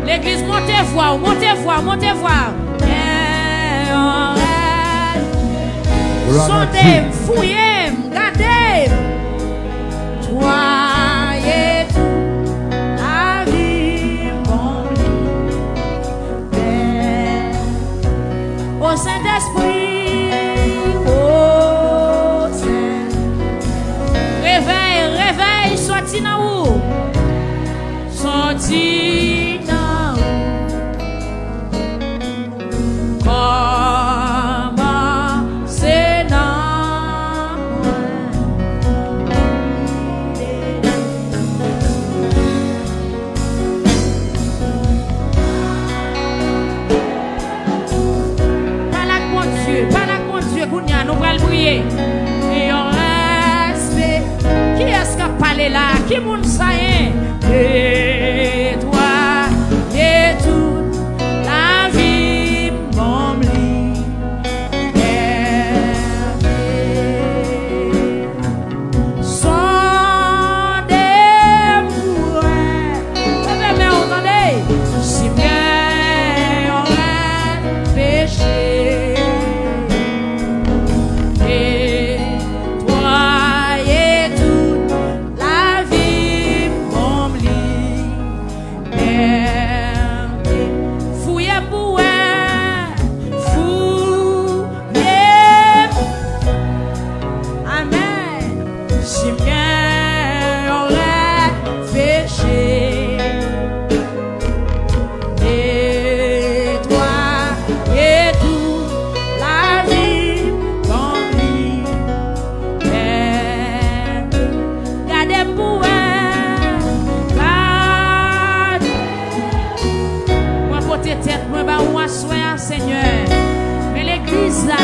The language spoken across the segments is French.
L'église, montez voir, montez voir, montez voir. Sondez, fouillez, regardez. Toi et tout, la vie, bon Père. Au Saint-Esprit, au Saint. Réveille, réveille, sorti dans où? Sorti. Et on respect. Qui est-ce qui a parlé là? Qui moun sa yen? Et toi, et toute la vie, mon lit. Sont des mourants. Mais entendez, si bien on a péché. Seigneur, mais l'église là,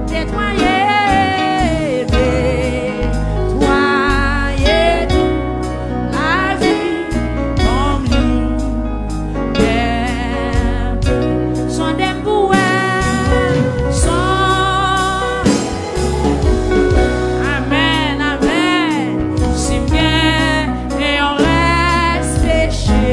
nettoyez, nettoyez tout, la vie, comme lui, sont des bouets, sont, amen, amen, si bien, et on reste péché.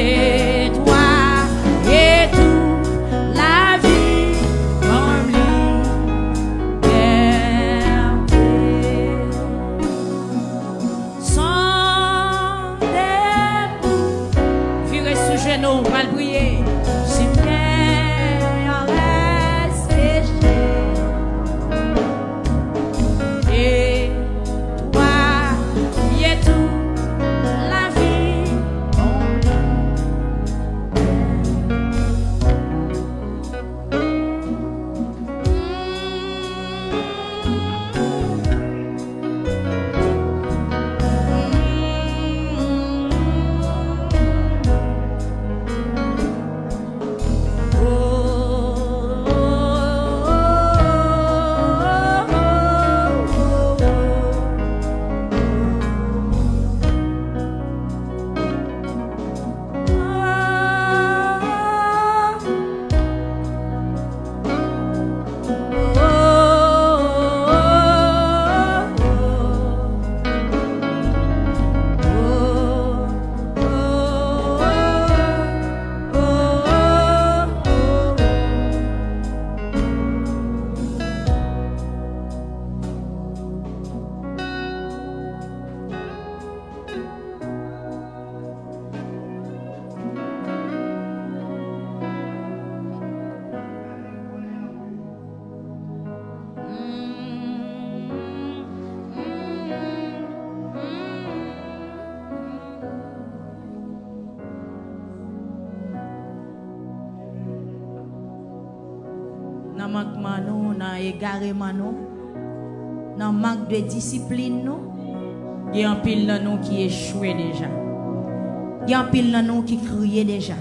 Et toi, et tout, la vie, comme liberté. Sans debout, virez sous genou, mal prier, si bien en reste péché. Et toi, et tout. Dans manquement nous, dans égarement nous, dans manque de discipline nous, il y a un pile dans nous qui échoué déjà. Il y a un pile dans nous qui criait déjà.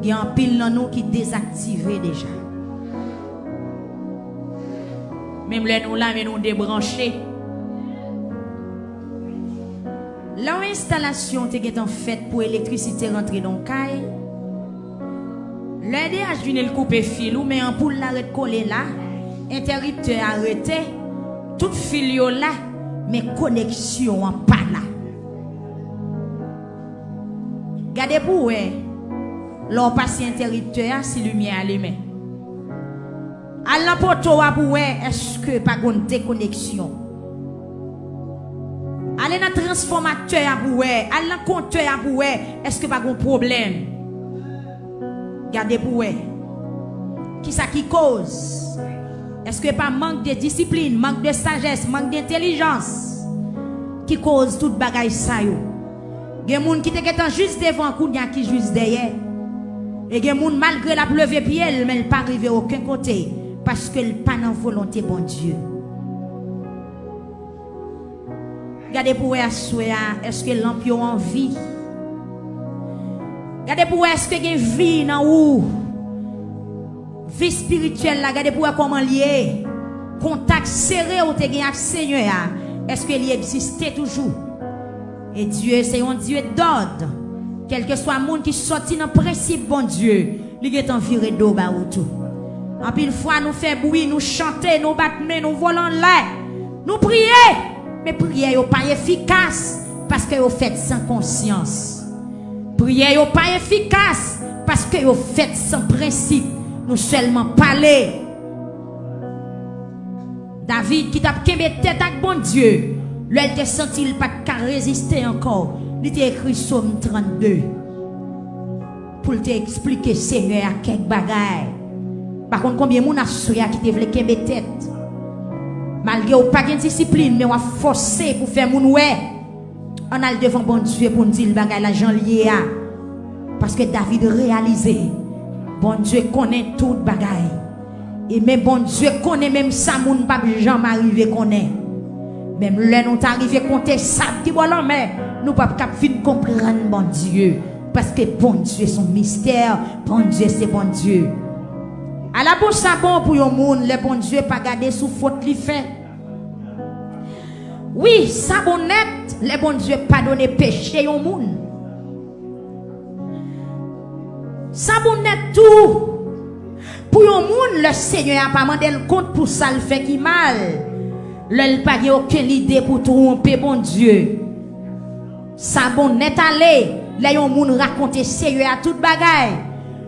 Il y a un pile dans nous qui désactivé déjà. Même les nous là, mais nous débrancher. L'installation est en fait pour l'électricité rentrer dans le caille. L'ADH vient le couper fil ou mais en poule l'arrête coller là. Interrupteur arrêté. Tout fil là, mais connexion en pas là. Gardez pour vous, l'on passe interrupteur si lumière allumée. À l'emporto pour est-ce que pas une déconnexion? Allez dans le transformateur pour allez dans le compteur pour est-ce que pas un problème? Gardez pour qui ça qui cause? Est-ce que pas manque de discipline, manque de sagesse, manque d'intelligence qui cause toute bagaille ça yo? Il y a des gens qui sont juste devant qui juste derrière. Et il y a des gens malgré la pleuve pied, mais ils ne pas arriver à aucun côté parce qu'ils n'ont pas dans volonté bon Dieu. Regardez pour est-ce que l'ampion en vie? Regardez pour est-ce que il y a une vie dans où? Vie spirituelle là, regardez pour comment lié. Contact serré ou te gagné avec Seigneur. Est-ce qu'il existe toujours? Et Dieu, c'est un Dieu d'ordre. Quel que soit le monde qui sortit dans le principe, bon Dieu, il est en viré d'eau, ou tout. En pile fois, nous faisons bruit, nous chantons, nous battons, nous volons l'air. Nous prions. Mais prière n'est pas efficace parce que vous faites sans conscience. Prière n'est pas efficace parce que vous faites sans principe. Nous seulement parler. David qui t'a kembe tête avec bon Dieu. Lui, il te senti il pas qu'à résister encore. Il t'a écrit Psaume 32 pour te expliquer Seigneur à quelques bagailles. Par contre, combien de monde a souhaité qui te voulait kembe tête? Malgré ou pas de discipline, mais on a forcé pour faire mon ouais. On a le devant bon Dieu pour nous dire le bagaille la gens lié à. Parce que David réalisé, bon Dieu connaît tout bagaille. Et même bon Dieu connaît même ça, moun pas jamais arrivé connaît. Même là nous arrivé compter ça qui voilà mais nous pas capable comprendre bon Dieu parce que bon Dieu son mystère, bon Dieu c'est bon Dieu. À la bouche ça bon pour yon moun, le bon Dieu pas garder sous faute li fait. Oui, ça bon net, le bon Dieu pas donner péché yon moun. Ça bon net tout. Pour yon moun, le Seigneur a pas mandé le compte pour ça le fait qui mal. Le pas aucune idée pour tromper bon Dieu. Ça bon net aller, le yon moun raconter Seigneur à toute bagaille.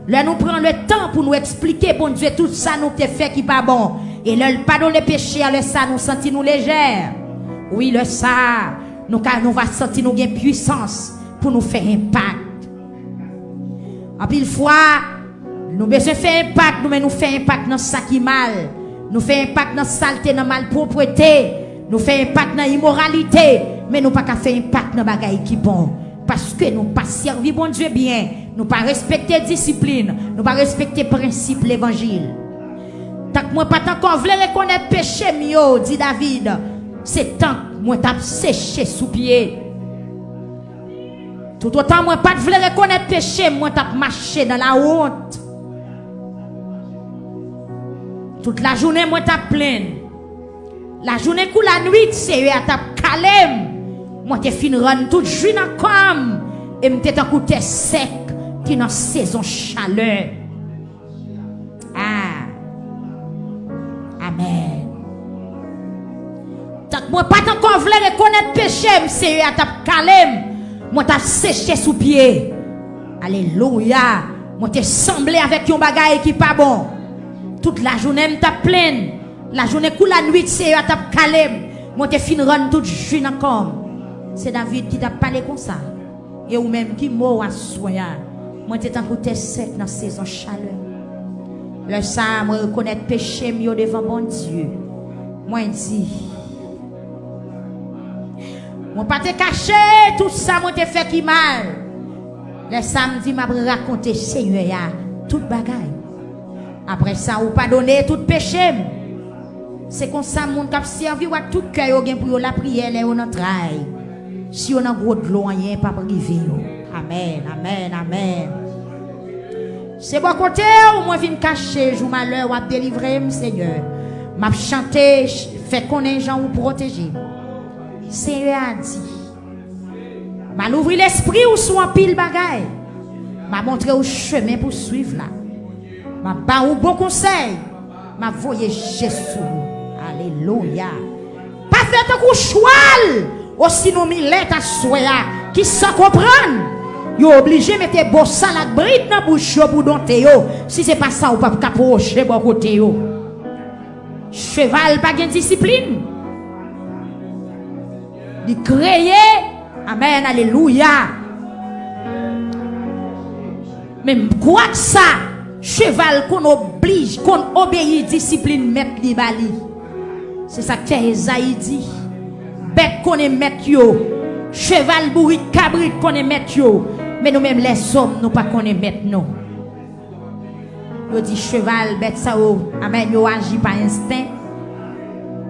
Là nous prenons le temps pour nous expliquer bon Dieu tout ça nous te fait qui pas bon et le pardon les péchés le ça nous sentir nous légère. Oui le ça nous va sentir nous gain puissance pour nous faire impact. En pile fois nous besoin faire impact nous mais nous faire impact dans ça qui mal. Nous faire impact dans saleté dans malpropreté, nous faire impact dans immoralité mais nous pas faire impact dans bagaille qui bon parce que nous pas servi bon Dieu bien. Nous pas respecter discipline, nous pas respecter principe l'évangile. Tant que moi pas encore voulais reconnaître péché mio, dit David, c'est tant que moi t'a séché sous pied. Tout autant moi pas voulais reconnaître péché, moi t'a marché dans la honte. Toute la journée moi t'a pleine. La journée que la nuit c'est à t'a calme. Moi t'ai fin rendre toute journée comme et m'était en côté sec. Qui dans saison chaleur. Ah. Amen. Tant que moi pas encore voulu reconnaître péché, c'est à ta calme. Moi t'a séché sous pied. Alléluia. Moi t'ai semblé avec un bagaille qui pas bon. Toute la journée m'ta pleine. La journée que la nuit c'est à ta calme. Moi t'ai fin rendre toute journée encore. C'est David qui t'a parlé comme ça. Et ou même qui mort à soya. Moi, j'étais en côté sec dans la saison chaleur. Le ça, moi, reconnaître péché mieux devant bon Dieu. Moi, je dis. Moi, pas te cacher tout ça, moi, te fait qui mal. Le samedi, m'a raconté Seigneur, tout bagaille. Après ça, ou pardonner tout péché. C'est comme ça, mon cap servi ou tout cœur pour la prière et on travail. Si on a gros de loin, pas privé. Amen, amen, amen. C'est bon côté ou moi viens cacher jou malheur ou délivrer Seigneur. M'a chanter fait connaître gens ou protéger. Seigneur a dit m'a ouvrir l'esprit ou soit pile bagaille. M'a montré au chemin pour suivre là. M'a pas ou bon conseil. M'a voyé Jésus. Alléluia. Pas fait un coup choual aussi nous millet à soya qui sans comprendre. Yo obligé mettre bon salade bride dans bouche pour dompter yo. Si c'est pas ça ou pas approcher bon côté yo. Cheval pas gain discipline. Il créer amen alléluia. Même quoi que ça cheval qu'on oblige qu'on obéit discipline mettre li bali. C'est ça que Esaïe dit. Bête qu'on est mettre yo. Cheval bourri cabrit qu'on est mettre yo. Mais nous-mêmes les hommes, nous pas connaît maintenant. Yo dit cheval, bête ça amen, yo agit par instinct.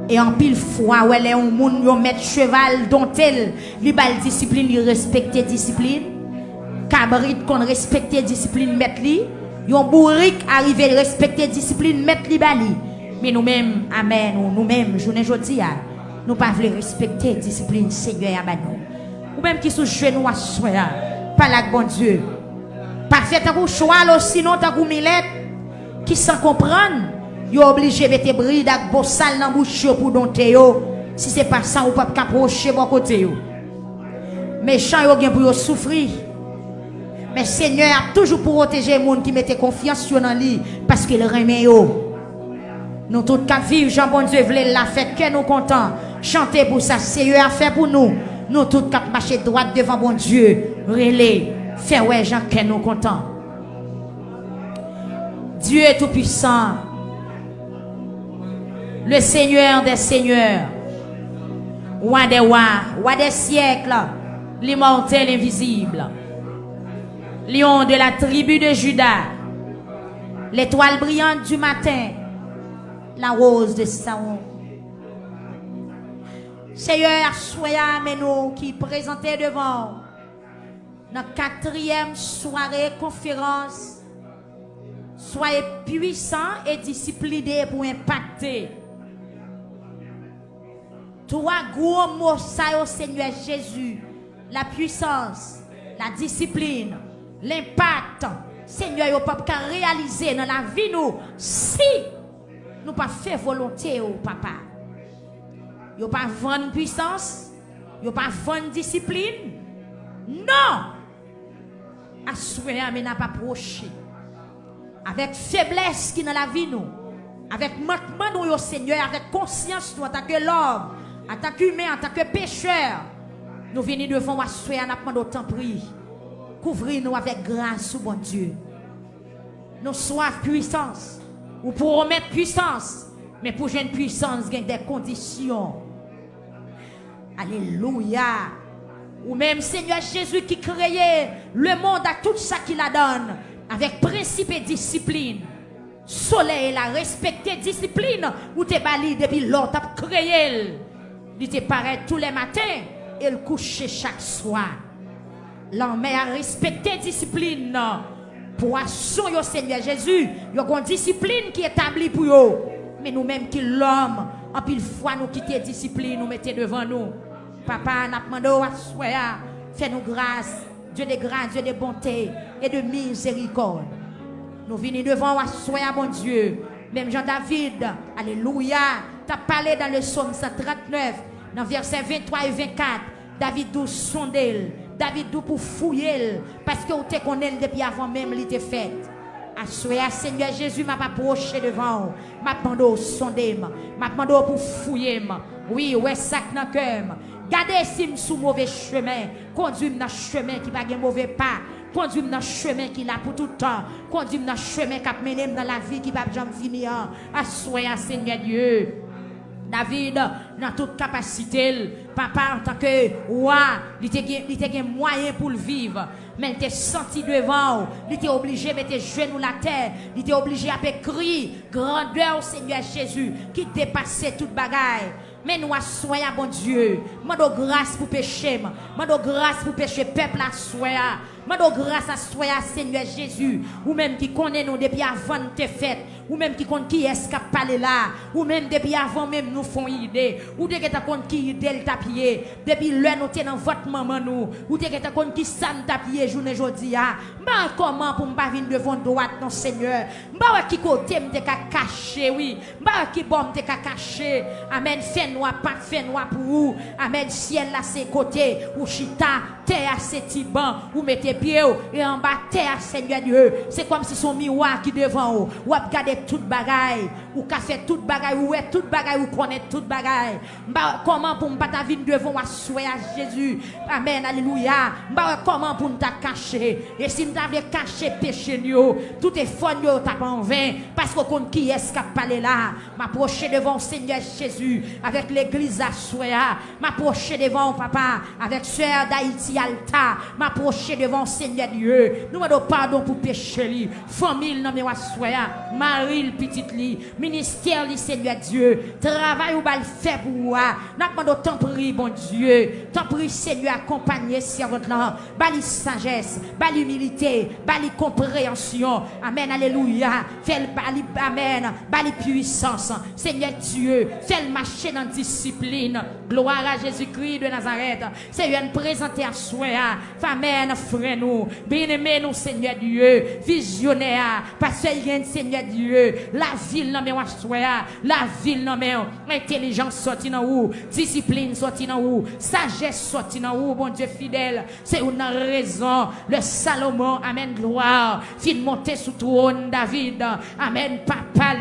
Et en pile fois, ouais, les moun yo met cheval dont elle, li bal discipline, li respecte discipline. Cabrit qu'on respecte discipline, met li. Yon bourrique arrive respecter discipline, met li bali. Mais nous-mêmes, amen, nous-mêmes, journée jodi a, nous pas voulons respecter discipline, Seigneur abanou. Ou même qui sous genou à soya. Par la bon Dieu. Pas fait un choix sinon ta goumilette qui sans comprendre, yo obligé mettre bride ak bossal dans bouche pour dompter yo. Si c'est pas ça ou pas approcher bon côté yo. Méchant yo gen pour yo souffrir. Mais Seigneur a toujours pour protéger les gens qui mettent confiance dans lui parce qu'il remet yo. Nous tous qui vivons Jean bon Dieu vle la fête que nous contents. Chanter pour ça, Seigneur a fait pour nous. Nous tous qui marcher droit devant bon Dieu. Relais, faire ouais Jean que nous contents. Dieu est tout puissant. Le Seigneur des seigneurs. Roi des rois, roi des siècles. L'immortel invisible. Lion de la tribu de Juda. L'étoile brillante du matin. La rose de Saon. Seigneur, soyez mais nous qui présentez devant notre 4e soirée conférence. Soyez puissants et disciplinés pour impacter. Trois gros mots, ça au Seigneur Jésus. La puissance, la discipline, l'impact. Seigneur, vous ne pouvez pas réaliser dans la vie nous si nous pas fait volonté au papa. Vous pas vendre puissance, vous pas vendre discipline. Non. Assurez mais n'a pas approché. Avec faiblesse qui dans la vie nous, avec manquement nous au Seigneur, avec conscience nous en tant que l'homme, en tant qu'humain, en tant que pécheur, nous venons devant assurer n'a pas d'autant prix. Couvrez-nous avec grâce, bon Dieu. Nous soif puissance, ou pour remettre puissance, mais pour jeune puissance, il y a des conditions. Alléluia. Ou même Seigneur Jésus qui créait le monde à tout ça qu'il a donné, avec principe et discipline. Soleil la respecté discipline, ou t'es bali depuis longtemps créé. Il te paraît tous les matins et le coucher chaque soir. L'homme a respecté discipline. Poisson yo Seigneur Jésus, yo une discipline qui est établie pour yo. Mais nous-mêmes qui l'homme, en pile fois nous quitter discipline, nous mettez devant nous. Papa, n'a demandé à soya, fais-nous grâce, Dieu de grâce, Dieu de bonté et de miséricorde. Nous venons devant à soya, bon Dieu. Même Jean-David, alléluia, t'as parlé dans le psaume 139, dans versets 23 et 24, David dou sondel, David dou pour fouiller, parce que vous te connaissez depuis avant même l'était fait. Assoya Seigneur Jésus m'a pas approché devant, m'a demandé au sonder, m'a demandé pour fouiller. Oui, ouais sac dans cœur. Gardez si je sous mauvais chemin, conduis-moi dans chemin qui pas de mauvais pas, conduis-moi dans chemin qui là pour tout le temps, conduis-moi dans chemin qui mène dans la vie qui va jamais finir. Assoya Seigneur Dieu. David, dans toute capacité, papa en tant que roi, il était moyen pour le vivre. Mais il était senti devant, il était obligé de mettre les genoux la terre, il était obligé à crier, grandeur au Seigneur Jésus, qui dépassait toute bagaille. Mais nous soyons bon Dieu, mando grâce pour pécher, mando grâce pour pécher, peuple à soya. Mando grâce à soi, Seigneur Jésus, ou même qui connaît nous depuis avant de te fête, ou même qui compte qui est-ce qui a parlé là, ou même depuis avant même nous font idée, ou de qui compte qui idée le tapier, depuis l'heure nous tenons votre maman nous, ou de qui compte qui ça nous tapier journée aujourd'hui, comment pour pas venir devant droite non Seigneur, qui côté me te caché, oui, qui bon te caché, amen, fais-nous pas, fais-nous pour vous, amen, ciel là c'est côté, ou chita, terre à ces tibans, ou mettez pieds, et en bas terre Seigneur Dieu, c'est comme si son miroir qui devant vous, ou regardez toute bagaille, ou qu'a fait toute bagaille, ou est toute bagaille, ou connaît toute bagaille, comment pour pas ta vie devant assurer à Jésus, amen, alléluia, comment pour ta cacher, et si nous t'avons caché péché nous, tout est fond nous t'a pas en vain, parce qu'on compte qui est-ce qui a parlé là, m'approcher devant Seigneur Jésus, avec l'église à Soya, m'approcher devant papa, avec sœur d'Haïti Alta, m'approcher devant Seigneur Dieu, nous demandons pardon pour péché li, famille non mais Soya, Marie le petit li, ministère li Seigneur Dieu, travail ou bal fait pour moi, nous demandons tant prie bon Dieu, tant prie Seigneur accompagner servant là, bali sagesse, bali humilité, bali compréhension, amen, alléluia, fais bali, amen, bali puissance, Seigneur Dieu, fais marcher dans discipline, gloire à Jésus-Christ de Nazareth, Seigneur, présenter à soi, amen, frère nous, bien-aimé nous, Seigneur Dieu, visionnaire, parce que Seigneur Dieu, la ville non mais la ville non mais intelligence sorti dans où, discipline sorti dans où, sagesse sorti dans où, bon Dieu fidèle, c'est une raison, le Salomon, amen, gloire, fin monter sous trône David, amen, papa,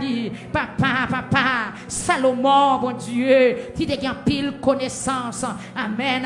Salomon, bon Dieu, qui te gagne pile connaissance, amen,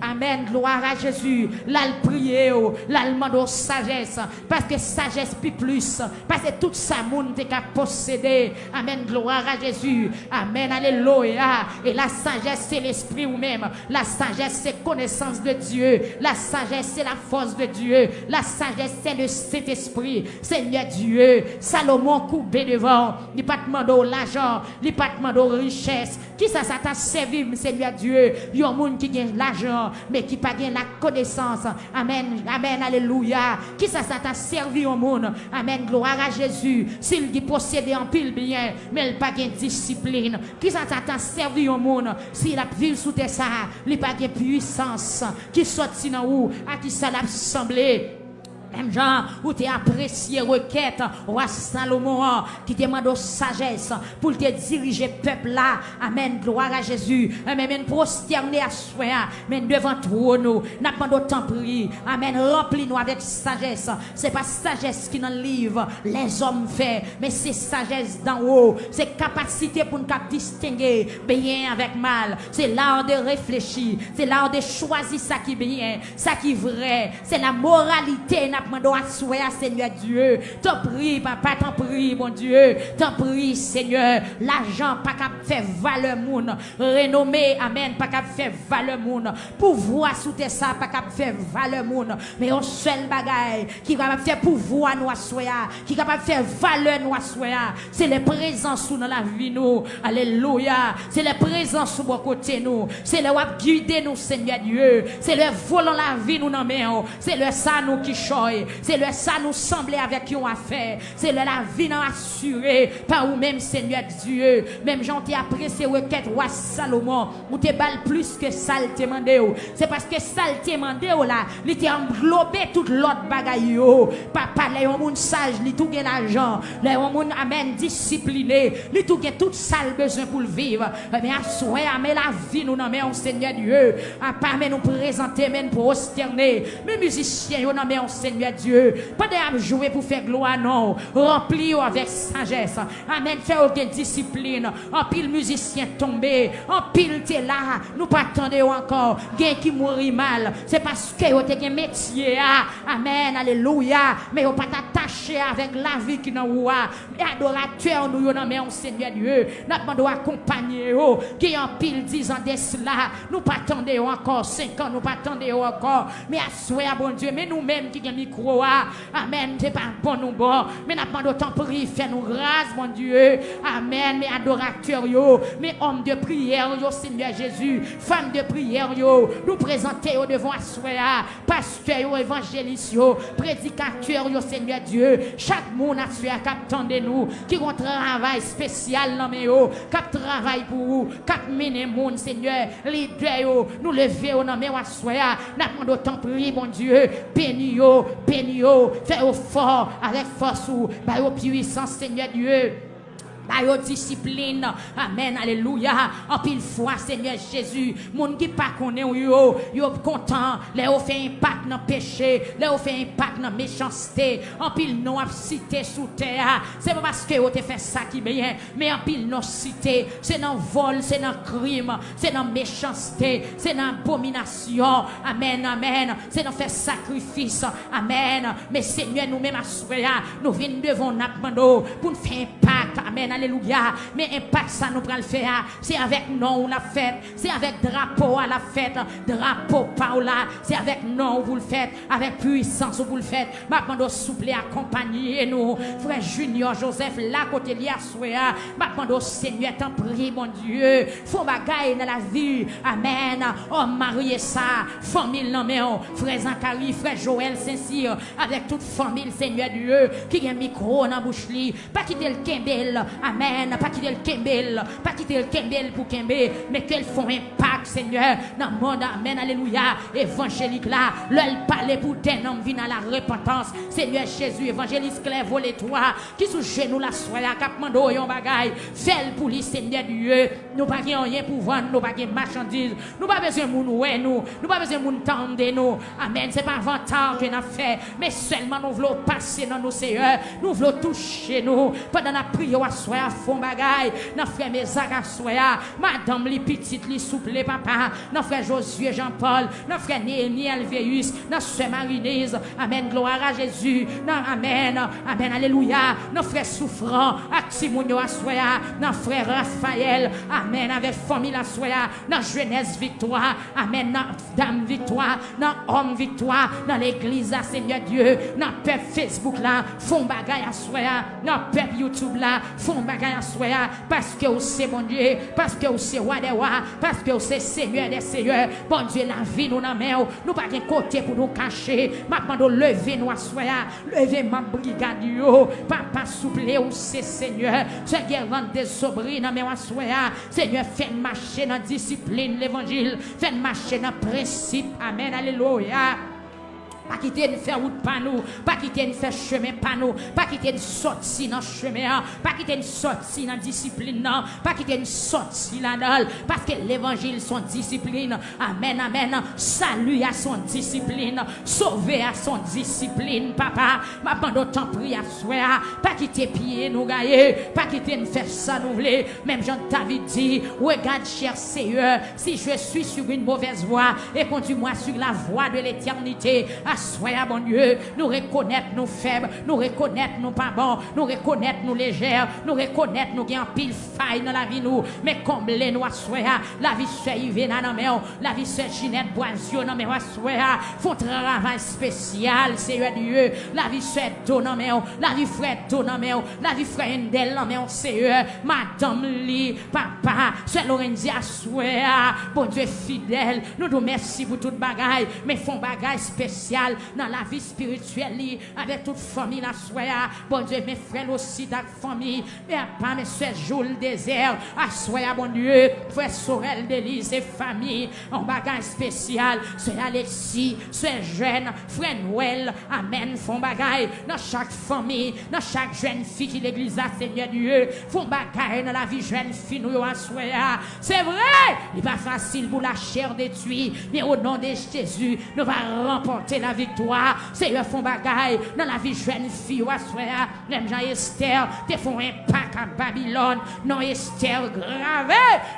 amen, gloire à Jésus, là le prier, là le demande sagesse, parce que sagesse plus, parce que tout ça monde te qu'a possédé, amen, gloire à Jésus, amen, alléluia, et la sagesse c'est l'esprit ou même, la sagesse c'est connaissance de Dieu, la sagesse c'est la force de Dieu, la sagesse c'est le Saint-Esprit, Seigneur Dieu, Salomon coupé devant, il pas demandé l'argent, il pas demandé richesse, qui ça t'a servi, Seigneur Dieu, il y a un monde qui gagne l'argent, mais qui pas gagne la connaissance, amen, alléluia, qui ça t'a servi au monde, amen, gloire à Jésus, s'il dit posséder en pile bien, mais il pas gagne discipline, qui ça t'a servi au monde, s'il a vu sous tes ça, il pas gagne puissance, qui sorti dans où, à qui ça l'a semblé. Même genre, où tu apprécié requête, roi Salomon, qui demande sagesse pour te diriger peuple là. Amen, gloire à Jésus. Amen, prosterner à soi, mais devant toi, nous, n'a pas d'autant prix. Amen, remplis-nous avec sagesse. C'est pas sagesse qui dans le livre, les hommes font, mais c'est sagesse d'en haut. C'est capacité pour nous distinguer bien avec mal. C'est l'art de réfléchir, c'est l'art de choisir ça qui est bien, ça qui est vrai. C'est la moralité. Demandons à soi, Seigneur Dieu, t'en prie, papa, t'en prie, mon Dieu, t'en prie, Seigneur, l'argent pas qu'à faire valeur moun, renommé, amen, pas qu'à faire valeur moun, pouvoir sous tes ça, pas qu'à faire valeur moun, mais un seul bagaille qui va faire pouvoir nous à soi, qui va faire valeur nous à soi, c'est les présences dans la vie nous, alléluia, c'est les présences sur mon côté nous, c'est le wap guider nous, Seigneur Dieu, c'est le volant la vie nous dans main, c'est le ça nous qui choye. C'est le ça nous semblait avec qui on a fait. C'est le la vie non assurée par ou même Seigneur Dieu. Même j'en t'ai apprécié requête roi Salomon. Ou t'es balle plus que ça le demandé. C'est parce que ça le demandé là, il t'a englobé toute l'autre bagaille. Papa, les gens sage, li tout gain l'argent. Les gens amen discipliné, li tout gain tout ça le besoin pour le vivre. Mais à souhait, mais la vie nous non mais Seigneur Dieu. À pas mais nous présenter même pour prosterner. Mais musiciens nous non mais Seigneur Dieu, pas de jouer pour faire gloire, non. Remplis avec sagesse. Amen. Fais aucune discipline. En pile musicien tombé. En pile t'es là. Nous pas attendons encore. Gain qui mourit mal. C'est parce que vous avez un métier. Amen. Alléluia. Mais vous pas t'attacher marcher avec la vie qui nous voit. Mais adorateur, nous, non, mais on Seigneur Dieu, nous demandons accompagner, qui en pile 10 ans de cela, nous pas attendons encore 5 ans, nous pas attendons encore, mais à souhait, bon Dieu, mais nous-mêmes qui avons micro, amen, c'est pas bon nous bon, mais nous demandons autant prier, faire nous grâce, mon Dieu, amen, mais adorateurs, mais hommes de prière, Seigneur Jésus, femmes de prière, nous présenter devant à souhait, pasteurs, évangélistes, prédicateurs, Seigneur Dieu, chaque monde a souhait, qui nous, qui ont un travail spécial, non mais cap travail pour vous, cap mener monde Seigneur, leader nous lever au nom de soya, n'a pas d'autant prier mon Dieu, béni yo, fait au fort avec force ou par puissance Seigneur Dieu. Par your discipline, amen, alléluia. En pile foi, Seigneur Jésus, moun qui pas connaît yo content, les ont fait impact dans péché, les ont fait impact dans méchanceté. En pile non a cité sous terre, c'est pas parce que vous te fait ça qui bien, mais en pile non cité, c'est dans vol, c'est dans crime, c'est dans méchanceté, c'est dans abomination. Amen, amen. C'est dans faire sacrifice. Amen. Mais Seigneur, nous-mêmes à nous venons devant nous pour nous faire impact. Amen. Alléluia. Mais impact ça nous prend le faire. C'est avec nous la fête. C'est avec drapeau à la fête. Drapeau Paula. C'est avec nous vous le faites. Avec puissance vous le faites. Maintenant souple accompagner nous. Frère Junior Joseph là côté lié soya. Maintenant Seigneur t'en prie mon Dieu. Faut bagaille dans la vie. Amen. Oh marié ça. Famille non mais frère Zacharie, frère Joël Saint-Cyr avec toute famille Seigneur Dieu qui a un micro dans bouche li. Pas quitter le Kembel. Amen. Pas quitter le Kembel. Pas quitter le Kembel pour Kembé. Mais qu'elles font impact, Seigneur, dans le monde. Amen. Alléluia. Évangélique là. L'œil parler pour tes noms vient à la repentance. Seigneur Jésus, évangéliste Claire, volez toi. Qui sous genou la soya. Cap mando yon bagay. Fais pour lui, Seigneur Dieu. Nous pas rien pour vendre. Nous pas de marchandises. Nous pas besoin de nous. Nous pas besoin de nous tendre nous. Amen. C'est pas inventaire que nous avons fait. Mais seulement nous voulons passer dans nos Seigneur. Nous voulons toucher nous. Pendant la prière à soya fond bagay. Nos frères Mézac à soya. Madame les petites, les souples, les papas. Nos frères Josué Jean-Paul. Nos frères Néhémie Alvéus. Nos frères Marinise. Amen. Gloire à Jésus. Amen. Amen. Alléluia. Nos frères souffrants. Actimonio à soya. Nos frères Raphaël. Amen. Avec famille à soya. Nos jeunesse victoire. Amen. Nos dame victoire. Nos hommes victoire. Dans l'église à Seigneur Dieu. Nos peuple Facebook là. Font bagay à soya. Nos peuple YouTube là. Font bagay à soya. Parce que c'est bon Dieu. Parce que c'est roi des rois. Parce que c'est Seigneur des seigneurs. Bon Dieu, la vie nous n'a main. Nous pas de côté pour nous cacher. Maintenant, nous lever nous à soya. Lever ma brigade yo. Papa souple ou c'est Seigneur. Ce guerre des sobris dans mes soya. Seigneur, fait marcher dans discipline l'évangile. Fait marcher dans principe. Amen. Alléluia. Pas quitter de faire route par nous, pas quitter de faire chemin par nous, pas quitter de sortir dans le chemin, pas quitter de sortir dans la discipline, pas quitter de sortir là-dedans, parce que l'évangile son discipline. Amen, amen. Salut à son discipline, sauver à son discipline, papa. Ma bande t'en prie à soi, pas quitter pied nous gailler, pas quitter de faire ça nous voulons. Même Jean-David dit, regarde cher Seigneur, si je suis sur une mauvaise voie, et conduis-moi sur la voie de l'éternité. Soyez bon Dieu, nous reconnaître nous faibles, nous reconnaître nous pas bons, nous reconnaître nous légères, nous reconnaître nous qui en pile faille dans la vie nous, mais combler nous soyez la vie c'est Yvena dans mais la vie c'est Ginette Boisio dans mais soyez font travail spécial Seigneur Dieu, la vie c'est Donan mais la vie frère Donan mais la vie frère Endel dans mais Seigneur, madame Li, papa, c'est Lorenzia soyez bon Dieu fidèle, nous nous merci pour toute bagaille, mais font bagaille spécial dans la vie spirituelle avec toute famille la soya bon Dieu mes frères aussi ta famille mais pas mes soeurs Jules désert à soya bon Dieu frère Sorel d'Élise et famille en bagage spécial c'est Alexis c'est jeune frère Noël amen font bagage dans chaque famille dans chaque jeune fille qui l'église à Seigneur Dieu font bagage dans la vie jeune fille nous à soya c'est vrai il n'est pas facile pour la chair détruite mais au nom de Jésus nous va remporter la victoire. Seigneur, font bagaille dans la vie jeune fille, ou assoya, même Jean Esther, te font impact à Babylone. Non, Esther gravé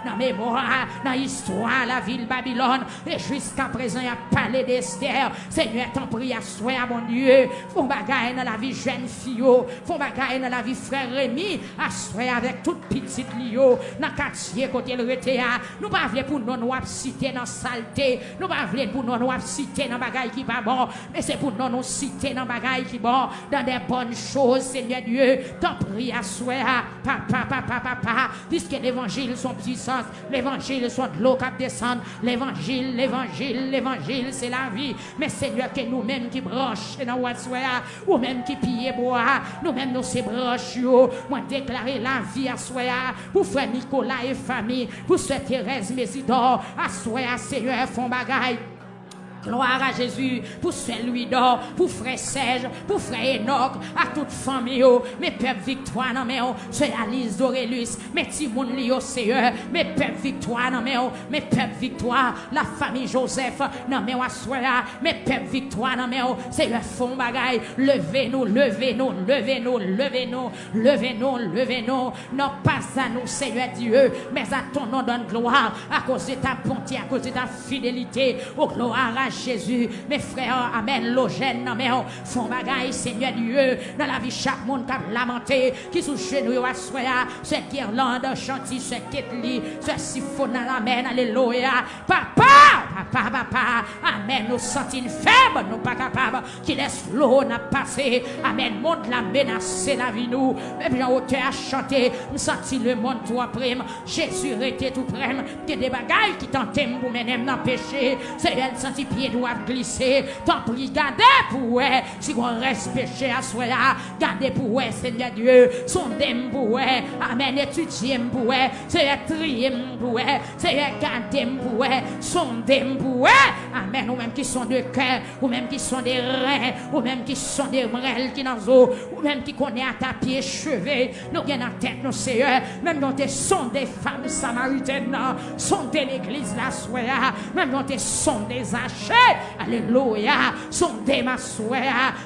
dans mémoire, dans l'histoire, la ville Babylone. Et jusqu'à présent, il y a parlé d'Esther. Seigneur, t'en prie, assoya, mon Dieu. Font bagaille dans la vie jeune fille, font bagaille dans la vie frère Rémi, assoya avec toute petite lio, dans quartier côté le retea. Nous pas voulons pour nous citer dans saleté, nous pas voulons pour nous citer dans bagaille qui pas bon, mais c'est pour nous citer dans bagaille qui bon, dans des bonnes choses, Seigneur Dieu. T'en prie, assoya, papa, puisque l'évangile son puissance, l'évangile son de l'eau qui descend, l'évangile, c'est la vie. Mais Seigneur, que nous-mêmes qui branchent dans Wassoya, ou même qui pillent bois, nous-mêmes nous ces branches, moi déclarer la vie à Soya, pour frère Nicolas et famille, pour sœur Thérèse Mésidor, à Soya, Seigneur, font bagaille. Gloire à Jésus, pour celui d'or, pour frère Serge, pour frère Enoch, à toute famille, mes peuples victoire dans mes c'est Alice d'Aurélus, mes Timoun Lio Seigneur, mes peuples victoire dans mes peuples victoire, la famille Joseph, dans mes Assoya, mes peuples victoire dans mes Seigneur, font bagaille, levez-nous, non pas à nous, Seigneur Dieu, mais à ton nom donne gloire, à cause de ta bonté, à cause de ta fidélité, au gloire à Jésus, mes frères, amen, l'ogène, non, mais font bagaille, Seigneur Dieu, dans la vie, chaque monde qui a lamenté, qui sous genou à soya, cette guirlande, chantier, ce ketli, ce siphon, amen, alléluia, papa, amen, nous sentons faibles, nous pas capables, qui laisse l'eau n'a passé, amen, monde la menacé la vie, nous, mais bien hauteur à chanter, nous sentons le monde tout après, Jésus était tout près, que des bagailles qui tentaient pour mener dans le péché, c'est elle senti pied doivent glisser. Tant pis, gardez pour eux. Si on reste péché à soi, gardez pour eux, Seigneur Dieu. Sondez pour eux. Amen. Étudiez pour eux. C'est trier pour eux. C'est garder pour eux. Sondez pour eux. Amen. Ou même qui sont de cœur. Ou même qui sont des reins. Ou même qui sont des brels qui dans l'eau. Ou même qui connaissent à ta pied chevet. Nous gagnons en tête, nos seigneurs. Même dans tes sont des femmes samaritaines. Sondez l'église la soi. Même dans tes sont des achats. Alléluia. Sondez ma soi.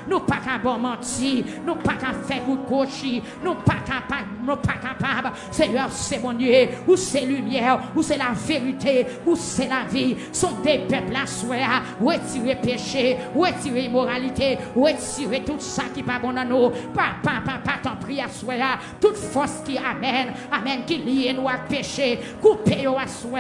Nous pas capables mentir. Nous pas capables faire coup de cochi. Nous pas capables. Seigneur, c'est mon Dieu. Où c'est lumière. Où c'est la vérité. Où c'est la vie. Sondez peuple la soi. Retirez péché. Retirez immoralité. Retirez tout ça qui pas bon dans nous. Papa, t'en prie à soi. Toute force qui amène. Amen. Qui lie nous à péché. Coupez à soi.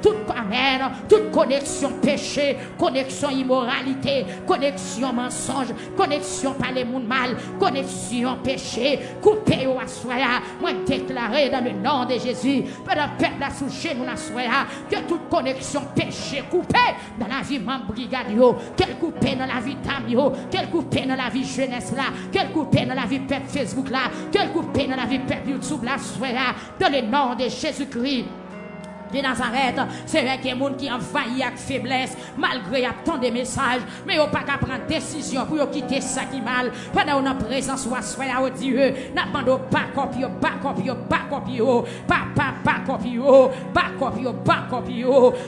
Toute amène. Toute connexion péché. Connexion immoralité, connexion mensonge, connexion par les mondes mal, connexion péché, coupé au assoya, moi déclaré dans le nom de Jésus, que le peuple a souché nous l'assoya, que toute connexion péché coupé dans la vie membre brigade, qu'elle coupé dans la vie d'âme, qu'elle coupé dans la vie jeunesse là, qu'elle coupé dans la vie peuple Facebook là, qu'elle coupé dans la vie peuple YouTube là, dans le nom de Jésus-Christ de Nazareth. C'est vrai qu'il y a des gens qui envahissent avec faiblesse, malgré tant de messages, mais ils n'ont pas qu'à prendre décision pour quitter ça qui mal. Pendant qu'on a présence, soit au Dieu, n'a pas de back-up,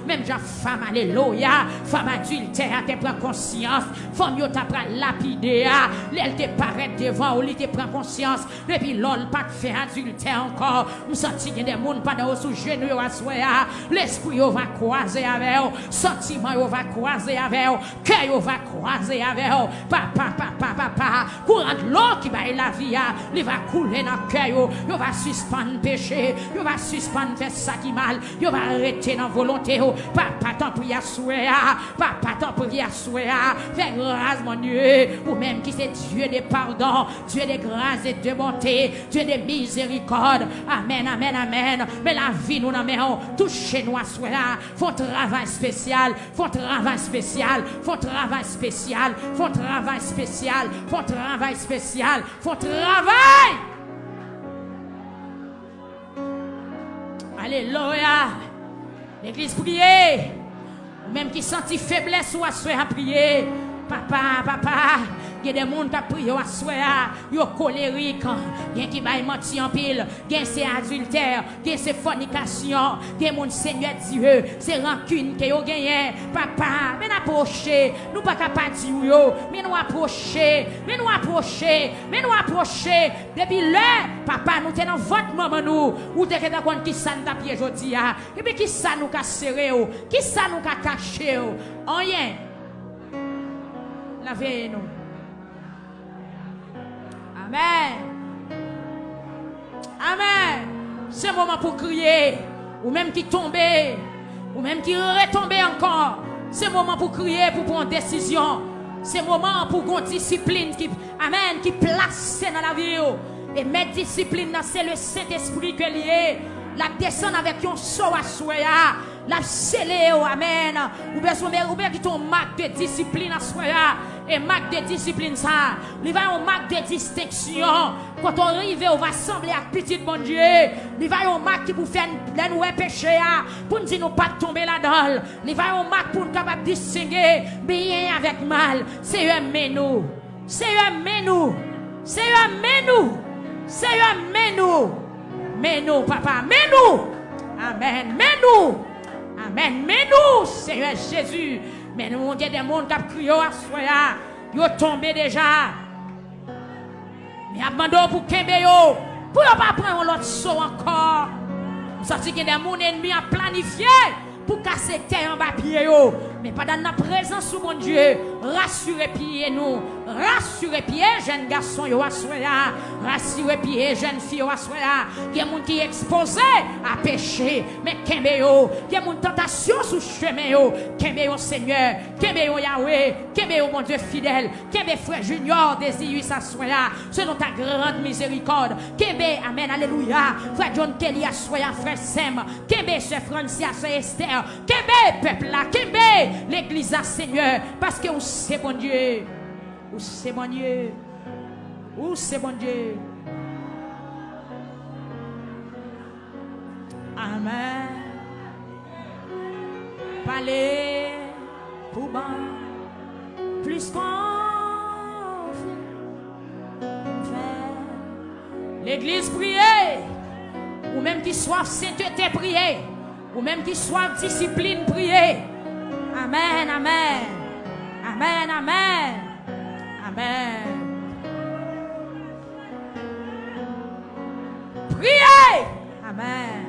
même genre femme, alléluia, femme adultère, te prend conscience, femme yo t'a prend lapider, elle te paraît devant, ou elle te prend conscience, depuis l'ol pas de faire adultère encore, nous sentons qu'il y a des gens pendant sous genou à soi. L'esprit va croiser avec eux, sentiment va croiser avec eux, cœur va croiser avec eux. Papa, courant de l'eau qui va la vie, il va couler dans le cœur, il va suspendre péché, il va suspendre faire ça qui mal, il va arrêter dans volonté. Papa, t'en prie à souhait, fais grâce, mon Dieu, ou même qui c'est Dieu de pardon, Dieu de grâce et de bonté, Dieu de miséricorde. Amen. Mais la vie nous n'en mettons. Touchez nous à soi là, font travail spécial. Alléluia. L'église priez. Même qui sentit faiblesse ou à soi à prier. Papa, Il y a des gens qui prient à soir, ils sont colériques, il y a qui baillent menti en pile, il y a c'est adultère, il y a c'est fornication, il y a mon Seigneur Dieu, c'est rancune que vous gagnez. Papa, mais nous approcher, nous pas capable de dire, mais nous approcher, mais nous approcher, mais nous approcher. Depuis là, papa, nous tenons votre maman nous, ou t'es qu'à compte qui ça nous a pied aujourd'hui, et puis qui ça nous a serré, qui ça nous a caché, rien. Lavez-nous. Amen. Amen. C'est le moment pour crier, ou même qui tombe, ou même qui retombe encore. C'est le moment pour crier, pour prendre une décision. C'est le moment pour une discipline qui, amen, qui place dans la vie. Et mettre discipline, c'est le Saint-Esprit qui est lié. La descendre avec un saut à soya. La scellé, amen. Ou bien qui ton marque de discipline à soya. Et marque de discipline ça. Il va un marque de distinction. Quand on arrive, on va sembler à petit bon Dieu. Il va un marque qui vous fait nous péché pour nous dire nous pas tomber là-dedans. Il va un marque pour nous capable distinguer bien avec mal. C'est un menu. C'est un menu. C'est un menu. C'est un menu. Mets-nous, papa, mets-nous. Amen, mets-nous. Amen, mets-nous, Seigneur Jésus. Mais nous, il y a des gens qui ont crié à soi. Ils sont tombés déjà. Mais abandon pour Kembeyo. Pour ne pas prendre l'autre saut encore. Nous sortons qu'il y a des gens ennemis à planifier pour casser terre en bas pied. Mais pas dans la présence de mon Dieu. Rassurez pied nous. Rassurez pied, jeunes garçons, rassurez pied, jeunes filles, il y a des gens qui sont exposés à pécher, mais Kembeyo, il y a des tentation sous chemin, Kembeyo Seigneur, Kembeyo Yahweh, Kembeyo mon Dieu fidèle, Kembe frère Junior, désire s'assoya, selon ta grande miséricorde, Kembe, amen, alléluia, frère John Kelly, assoya, frère Sem, Kembe, sœur Francia, sœur Esther, Kembe, peuple là, Kembe, l'église à Seigneur, parce que c'est bon Dieu. Où c'est mon Dieu? Où c'est mon Dieu? Amen. Parlez pour moi, plus qu'on fait. L'église prier, ou même qui soit sainteté prier, ou même qui soit discipline prier. Amen, amen. Amen, amen. Amen. Priez. Amen.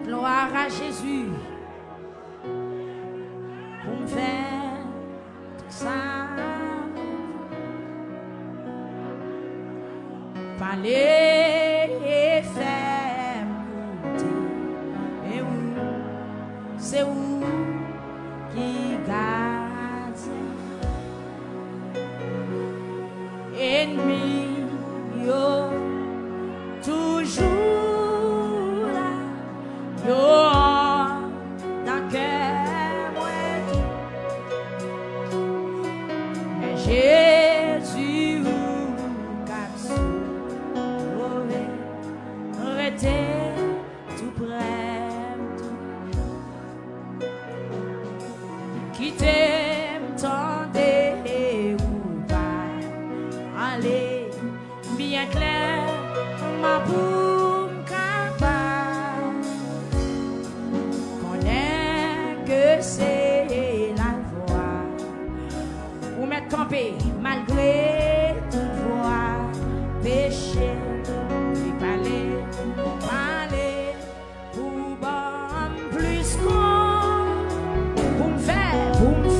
Gloire à Jésus. Pour me faire tout ça. Parler et faire monter. Et où? C'est où? Qui garde ennemi yo toujours là yo dans cœur moi mais Jésus cap sauvé arrêtez tout près qui t'aime tendez ou pas allez bien clair ma boum capable connaît que c'est la voix ou mettre campé malgré toute voix péché et parler pour bon plus qu'on pour me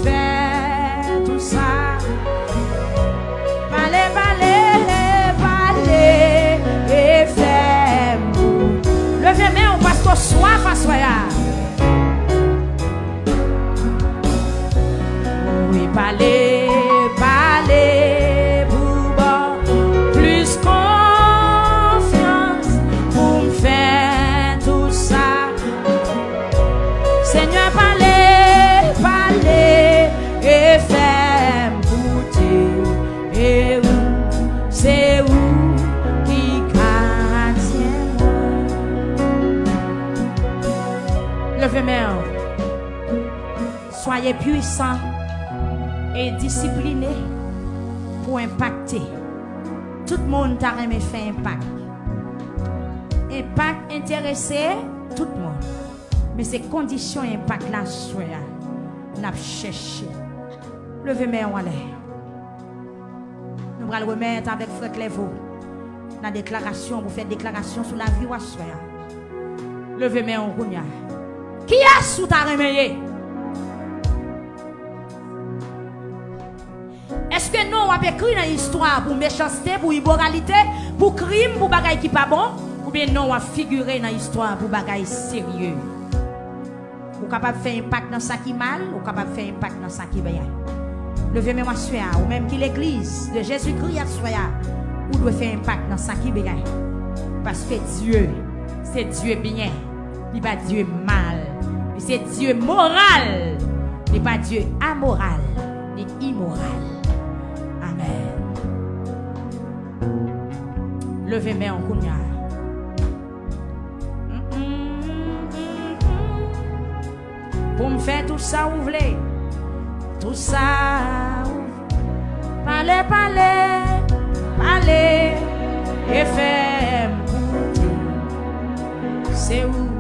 faire tout ça. Parler et faire. Levez main, parce que soif à soya. Oui, parler pour bon plus confiance pour me faire tout ça. Seigneur, parler et faire bouter. Et où, c'est où qui garde moi. soyez puissants et disciplinés pour impacter. Tout le monde t'a aimé faire impact. Impact intéressé tout le monde. Mais ces conditions impact là, n'a cherché. Levez main en l'air. Nous allons remettre avec Frère Clévo la déclaration, vous faites déclaration sur la vie ou soya. Levez main en kounya. Qui a sous ta remeillé? Est-ce que nous avons écrit dans l'histoire pour méchanceté, pour immoralité, pour crime, pour bagaille qui pas bon? Ou bien nous avons figuré dans l'histoire pour bagaille sérieux? Ou capable de faire impact dans ça qui mal, ou capable de faire impact dans ça qui bien. Levez moi soya, ou même qui l'église de Jésus-Christ à soya, ou doit faire impact dans ça qui bien. Parce que Dieu, c'est Dieu bien, il n'est pas Dieu mal. C'est Dieu moral, il n'est pas Dieu amoral, ni immoral. Amen. Levez main en kounya. Pour me faire tout ça, vous voulez. Tout ça, parlez, et faire. C'est où?